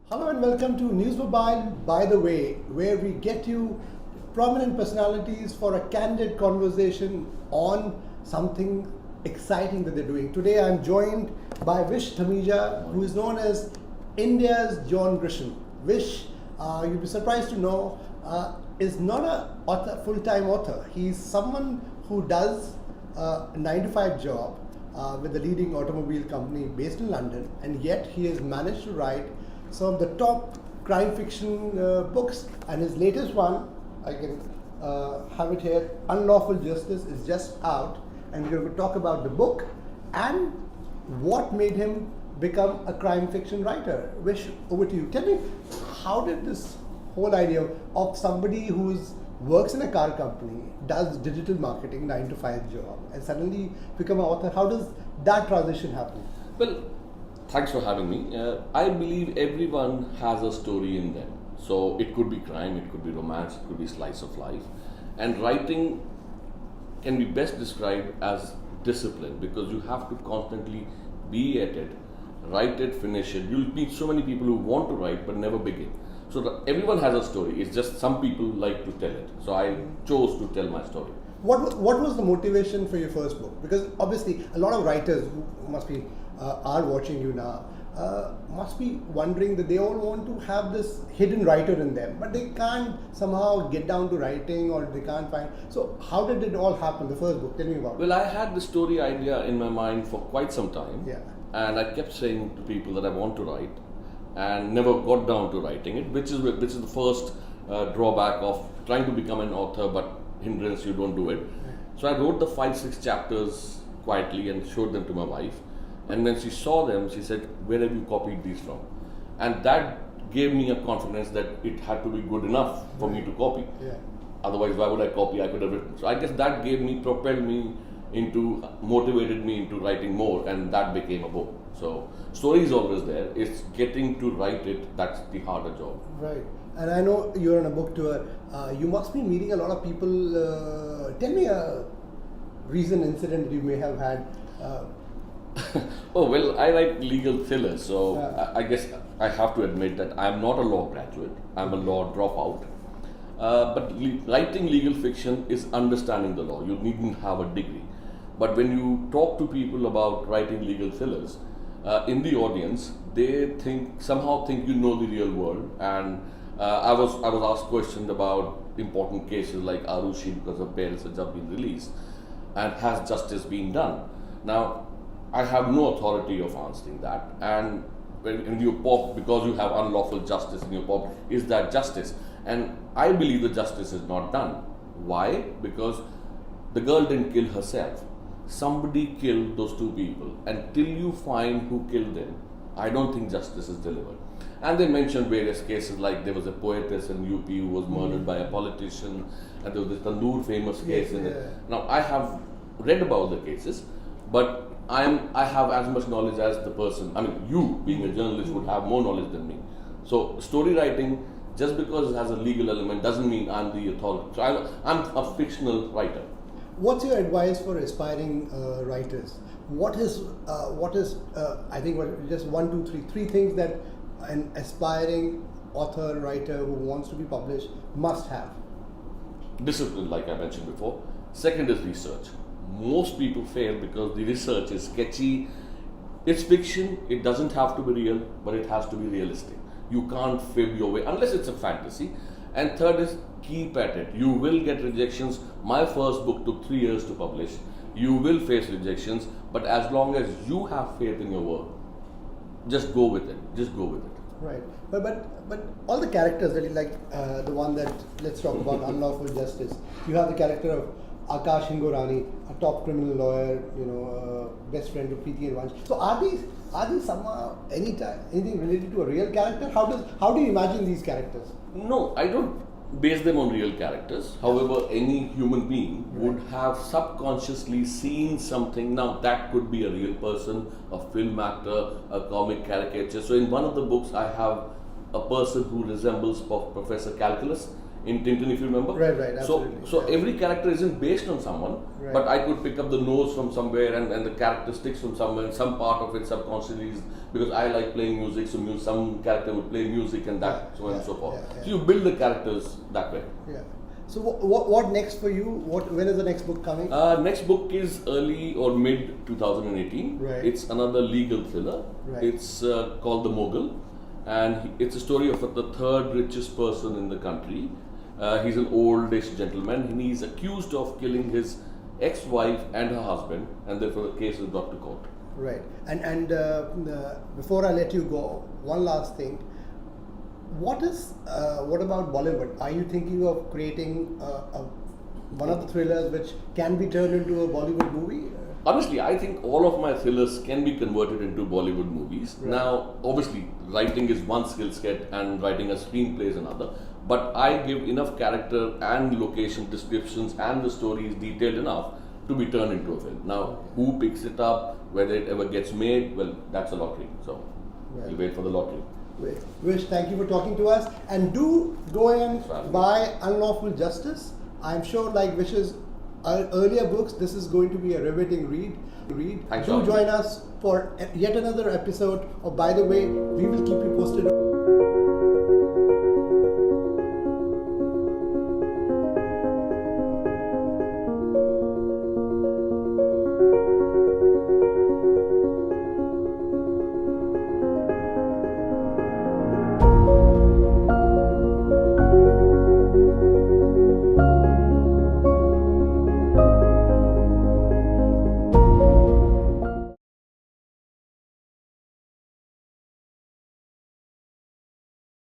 Hello and welcome to NewsMobile By the Way, where we get you prominent personalities for a candid conversation on something exciting that they're doing. Today I'm joined by Vish Dhamija, who is known as India's John Grisham. Vish, you'll be surprised to know, is not a full-time author. He's someone who does a 9-to-5 job with a leading automobile company based in London, and yet he has managed to write some of the top crime fiction books. And his latest one, I can have it here, Unlawful Justice, is just out, and we're going to talk about the book and what made him become a crime fiction writer. Vish, over to you. Tell me, how did this whole idea of somebody who's works in a car company, does digital marketing, 9-to-5 job, and suddenly become an author, how does that transition happen? Well, thanks for having me. I believe everyone has a story in them. So it could be crime, it could be romance, it could be slice of life. And writing can be best described as discipline, because you have to constantly be at it, write it, finish it. You'll meet so many people who want to write but never begin. So everyone has a story. It's just some people like to tell it. So I chose to tell my story. What was the motivation for your first book? Because obviously a lot of writers who must be are watching you now must be wondering that they all want to have this hidden writer in them, but they can't somehow get down to writing, or they can't find. So how did it all happen? The first book, tell me about it. Well, I had the story idea in my mind for quite some time. Yeah. And I kept saying to people that I want to write, and never got down to writing it, which is the first drawback of trying to become an author, but hindrance you don't do it. So I wrote the 5-6 chapters quietly and showed them to my wife, and when she saw them, she said, "Where have you copied these from?" And that gave me a confidence that it had to be good enough for me to copy. Yeah. Otherwise, why would I copy? I could have written. So I guess that propelled me motivated me into writing more, and that became a book. So story is always there. It's getting to write it that's the harder job. Right. And I know you're on a book tour. You must be meeting a lot of people. Tell me a recent incident that you may have had. Oh, well, I write legal thrillers, so I guess I have to admit that I'm not a law graduate. I'm a law dropout. But writing legal fiction is understanding the law. You needn't have a degree. But when you talk to people about writing legal thrillers, in the audience, they somehow think you know the real world. And I was asked questions about important cases like Arushi, because her parents had just been released, and has justice been done? Now, I have no authority of answering that. And when you pop, because you have unlawful justice in your pop, is that justice? And I believe the justice is not done. Why? Because the girl didn't kill herself. Somebody killed those two people. Until you find who killed them, I don't think justice is delivered. And they mentioned various cases, like there was a poetess in UP who was murdered by a politician, and there was this Tandoor famous case. Now, I have read about the cases, but I have as much knowledge as the person. I mean, you being a journalist would have more knowledge than me. So story writing, just because it has a legal element, doesn't mean I'm the authority. So I'm a fictional writer. What's your advice for aspiring writers? What is I think just 1, 2, 3 things that an aspiring author, writer who wants to be published must have? Discipline, like I mentioned before. Second is research. Most people fail because the research is sketchy. It's fiction, it doesn't have to be real, but it has to be realistic. You can't fib your way, unless it's a fantasy. And third is keep at it. You will get rejections. My first book took 3 years to publish. You will face rejections, but as long as you have faith in your work, just go with it. Just go with it. Right. But all the characters that you like, the one that, let's talk about Unlawful Justice. You have the character of Akash Hingorani, a top criminal lawyer, best friend of Preeti and Vansh. So are these somehow anything related to a real character? How do you imagine these characters? No, I don't base them on real characters. However, any human being would have subconsciously seen something. Now, that could be a real person, a film actor, a comic caricature. So in one of the books, I have a person who resembles Professor Calculus, in Tintin, if you remember. Right, absolutely. So every character isn't based on someone, Right. but I could pick up the nose from somewhere and the characteristics from somewhere, and some part of it subconsciously is because I like playing music, so some character would play music and that, so on and so forth. So you build the characters that way. Yeah. So what next for you? When is the next book coming? Next book is early or mid 2018. Right. It's another legal thriller. Right. It's called The Mogul, and it's a story of the third richest person in the country. He's an oldish gentleman, and he's accused of killing his ex-wife and her husband, and therefore the case is brought to court. Right. And before I let you go, one last thing. What about Bollywood? Are you thinking of creating one of the thrillers which can be turned into a Bollywood movie? Honestly, I think all of my thrillers can be converted into Bollywood movies. Right. Now, obviously, writing is one skill set and writing a screenplay is another. But I give enough character and location descriptions and the story is detailed enough to be turned into a film. Now, who picks it up, whether it ever gets made, well, that's a lottery. So, we'll wait for the lottery. Great. Vish, thank you for talking to us. And do go and buy Unlawful Justice. I'm sure, like Vish's earlier books, this is going to be a riveting read. Thanks, Do Saurabh. join us for yet another episode of By the Way. We will keep you posted.